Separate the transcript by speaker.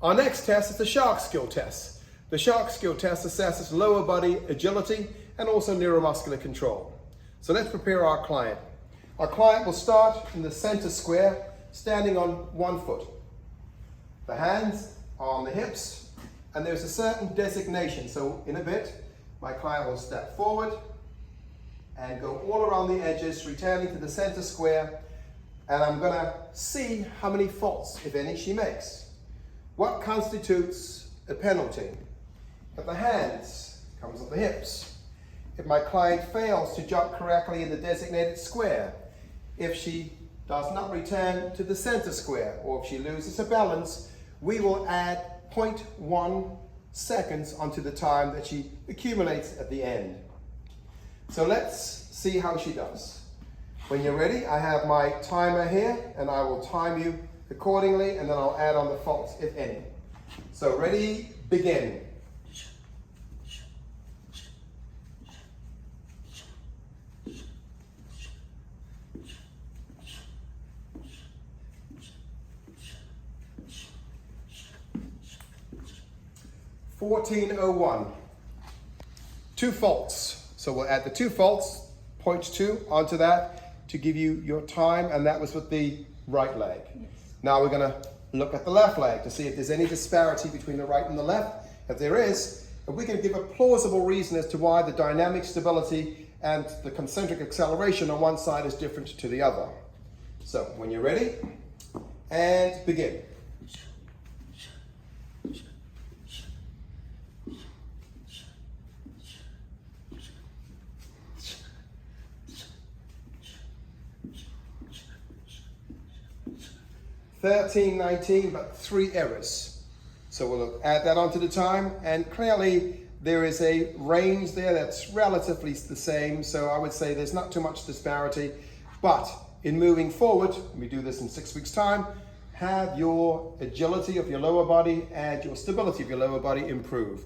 Speaker 1: Our next test is the shark skill test. The shark skill test assesses lower body agility and also neuromuscular control. So let's prepare our client. Our client will start in the center square, standing on one foot. The hands are on the hips, and there's a certain designation. So in a bit, my client will step forward and go all around the edges, returning to the center square, and I'm gonna see how many faults, if any, she makes. What constitutes a penalty? If the hands comes off the hips, if my client fails to jump correctly in the designated square, if she does not return to the center square, or if she loses her balance, we will add 0.1 seconds onto the time that she accumulates at the end. So let's see how she does. When you're ready, I have my timer here, and I will time you accordingly, and then I'll add on the faults, if any. So ready, begin. (14:01). 2 faults. So we'll add the 2 faults, 0.2 onto that to give you your time, and that was with the right leg. Yes. Now we're going to look at the left leg to see if there's any disparity between the right and the left. If there is, we can give a plausible reason as to why the dynamic stability and the concentric acceleration on one side is different to the other. So when you're ready, and begin. (13:19), but 3 errors. So we'll add that onto the time, and clearly there is a range there that's relatively the same, so I would say there's not too much disparity. But in moving forward, we do this in 6 weeks' time, have your agility of your lower body and your stability of your lower body improve.